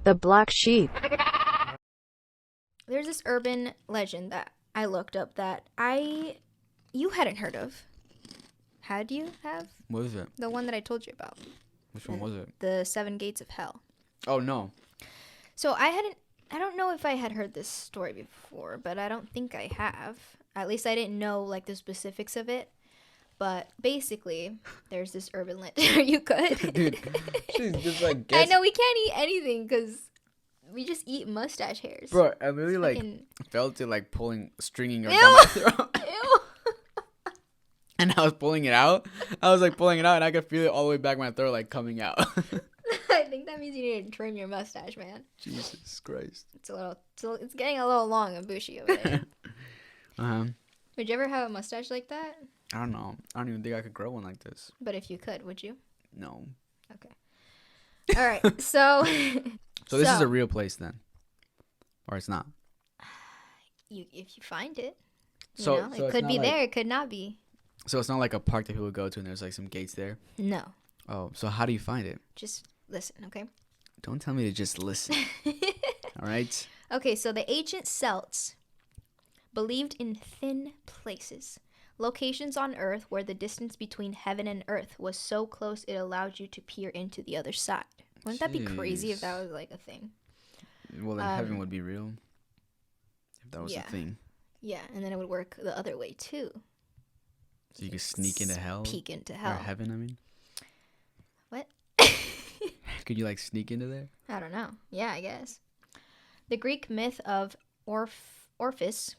The black sheep. There's this urban legend that I looked up that you hadn't heard of. Had you have? What is it? The one that I told you about. Which one was it? The Seven Gates of Hell. Oh, no. So I don't know if I had heard this story before, but I don't think I have. At least I didn't know like the specifics of it. But basically, there's this urban legend. Are you good? Dude, she's just like I know we can't eat anything because we just eat mustache hairs. Bro, I really like Fucking- felt it like stringing her Ew. down my throat. Ew. And I was pulling it out. I was like pulling it out and I could feel it all the way back my throat like coming out. I think that means you need to trim your mustache, man. Jesus Christ. It's getting a little long and bushy over there. Uh-huh. Would you ever have a mustache like that? I don't know. I don't even think I could grow one like this. But if you could, would you? No. Okay. All right. So. So this is a real place then? Or it's not? If you find it. So It it's could not be like- there. It could not be. So it's not like a park that people go to and there's like some gates there? No. Oh, so how do you find it? Just listen, okay? Don't tell me to just listen. All right? Okay, so the ancient Celts believed in thin places, locations on Earth where the distance between heaven and Earth was so close it allowed you to peer into the other side. Wouldn't that be crazy if that was like a thing? Well, then heaven would be real. If that was yeah. a thing. Yeah, and then it would work the other way too. So you could sneak into hell? Peek into Or hell. heaven, I mean? What? Could you like sneak into there? I don't know. Yeah, I guess. The Greek myth of Orpheus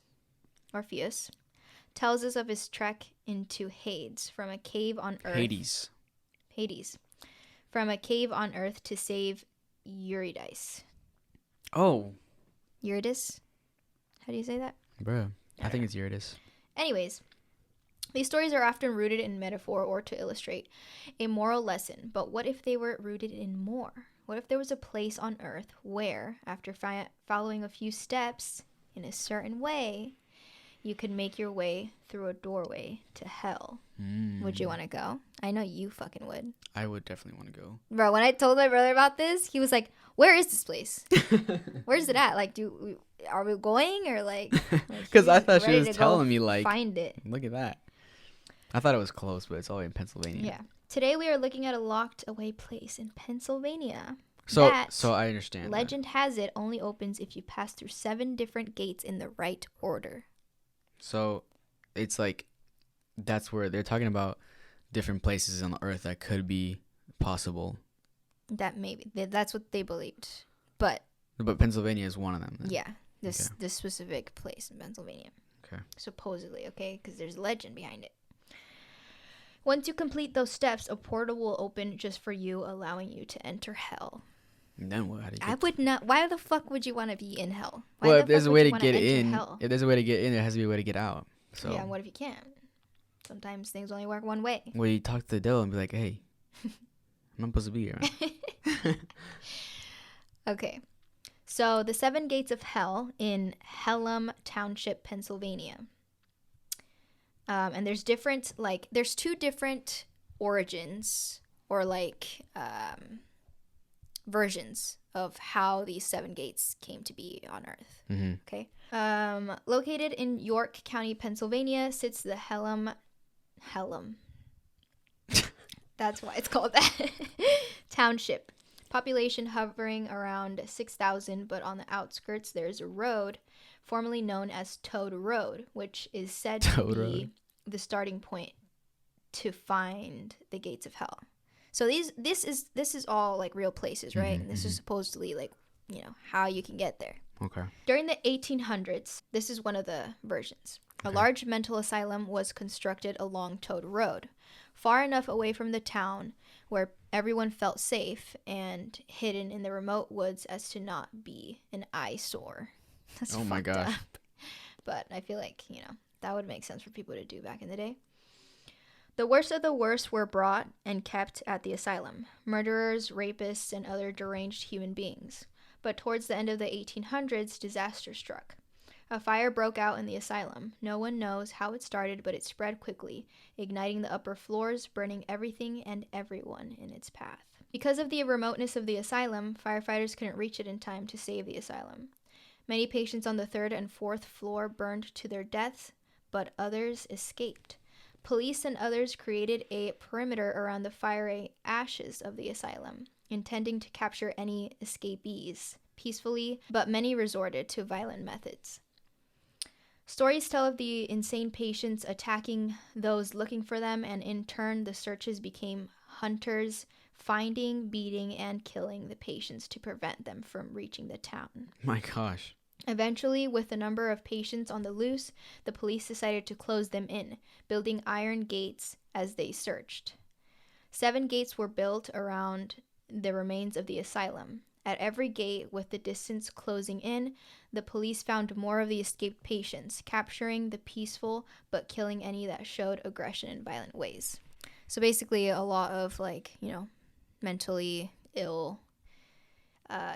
tells us of his trek into Hades from a cave on Earth. Hades. From a cave on Earth to save Eurydice. Oh. Eurydice? How do you say that? Bruh. I think it's Eurydice. Anyways, these stories are often rooted in metaphor or to illustrate a moral lesson. But what if they were rooted in more? What if there was a place on Earth where, after following a few steps in a certain way, you could make your way through a doorway to hell? Would you want to go? I know you fucking would. I would definitely want to go. Bro, when I told my brother about this, he was like, "Where is this place? Where's it at? Like, are we going or like?" Because I he's thought she ready was to go telling me like, find it. look at that. I thought it was close, but it's all in Pennsylvania. Yeah. Today we are looking at a locked away place in Pennsylvania. So That, so I understand. legend has it, only opens if you pass through 7 different gates in the right order. So it's like that's where they're talking about different places on the earth that could be possible. That's what they believed. But But Pennsylvania is one of them. Then. yeah, this Okay. specific place in Pennsylvania. Okay. Supposedly, okay? Because there's legend behind it. Once you complete those steps, a portal will open just for you, allowing you to enter hell. And then what? How do you I get would not. Why the fuck would you want to be in hell? Why well, the if there's fuck a would way you to wanna get enter in, hell? if there's a way to get in, there has to be a way to get out. So Yeah, what if you can't? Sometimes things only work one way. well, you talk to the devil and be like, "Hey, I'm not supposed to be here." Man. Okay. So the 7 gates of hell in Hellam Township, Pennsylvania. And there's there's 2 different origins or versions of how these 7 gates came to be on Earth. Mm-hmm. Okay. Located in York County, Pennsylvania, sits the Hellam. That's why it's called that. Township. Population hovering around 6,000, but on the outskirts there's a road formerly known as Toad Road, which is said Toad to be Road. the starting point to find the gates of hell. So this is all like real places, right? And this is supposedly like, how you can get there. Okay. During the 1800s, this is one of the versions. A large mental asylum was constructed along Toad Road, far enough away from the town where everyone felt safe and hidden in the remote woods as to not be an eyesore. That's Oh my fucked gosh. up. But I feel like, that would make sense for people to do back in the day. The worst of the worst were brought and kept at the asylum. Murderers, rapists, and other deranged human beings. But towards the end of the 1800s, disaster struck. A fire broke out in the asylum. No one knows how it started, but it spread quickly, igniting the upper floors, burning everything and everyone in its path. Because of the remoteness of the asylum, firefighters couldn't reach it in time to save the asylum. Many patients on the third and fourth floor burned to their deaths, but others escaped. Police and others created a perimeter around the fiery ashes of the asylum, intending to capture any escapees peacefully, but many resorted to violent methods. Stories tell of the insane patients attacking those looking for them, and in turn, the searches became hunters finding, beating, and killing the patients to prevent them from reaching the town. My gosh. Eventually, with the number of patients on the loose, the police decided to close them in, building iron gates as they searched. 7 gates were built around the remains of the asylum. At every gate, with the distance closing in, the police found more of the escaped patients, capturing the peaceful but killing any that showed aggression in violent ways. So basically, a lot of, mentally ill,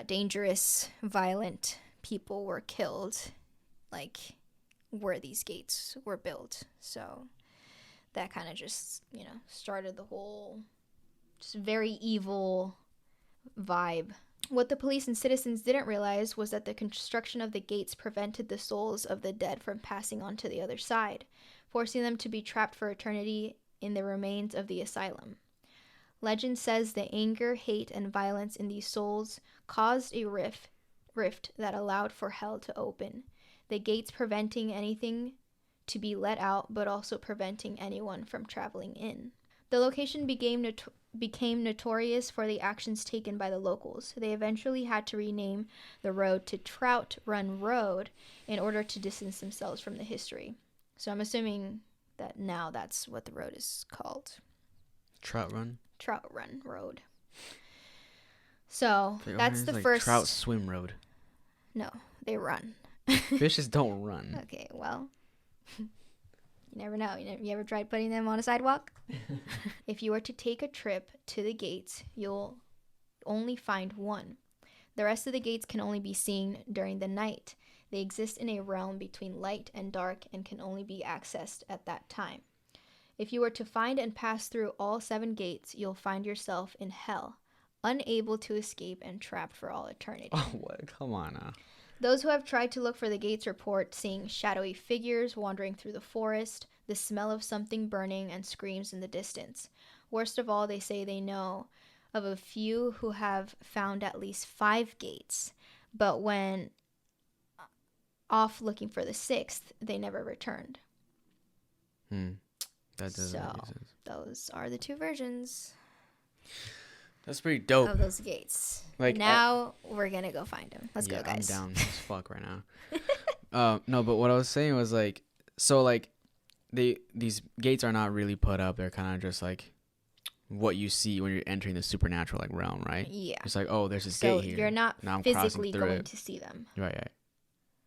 dangerous, violent people were killed, where these gates were built. So that kind of just, started the whole just very evil vibe. What the police and citizens didn't realize was that the construction of the gates prevented the souls of the dead from passing on to the other side, forcing them to be trapped for eternity in the remains of the asylum. Legend says the anger, hate, and violence in these souls caused a rift that allowed for hell to open, the gates preventing anything to be let out, but also preventing anyone from traveling in. The location became notorious for the actions taken by the locals. They eventually had to rename the road to Trout Run Road in order to distance themselves from the history. So I'm assuming that now that's what the road is called. Trout Run Road. So that's the first. Trout Swim Road. No, they run. Fishes don't run. Okay, well, you never know. You ever tried putting them on a sidewalk? If you were to take a trip to the gates, you'll only find one. The rest of the gates can only be seen during the night. They exist in a realm between light and dark and can only be accessed at that time. If you were to find and pass through all 7 gates, you'll find yourself in hell, unable to escape and trapped for all eternity. Oh, what? Come on now. Those who have tried to look for the gates report seeing shadowy figures wandering through the forest, the smell of something burning, and screams in the distance. Worst of all, they say they know of a few who have found at least 5 gates, but when off looking for the 6th, they never returned. That doesn't make sense. Those are the 2 versions. That's pretty dope. Of those gates. Now we're gonna go find them. Let's go, guys. I'm down as fuck right now. No, but what I was saying was these gates are not really put up. They're kind of just what you see when you're entering the supernatural realm, right? Yeah. It's there's this gate here. So you're not physically going to see them. Right.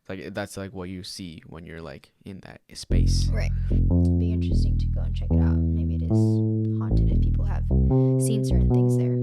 That's what you see when you're in that space. Right. It'd be interesting to go and check it out. Maybe it is haunted if people have seen certain things there.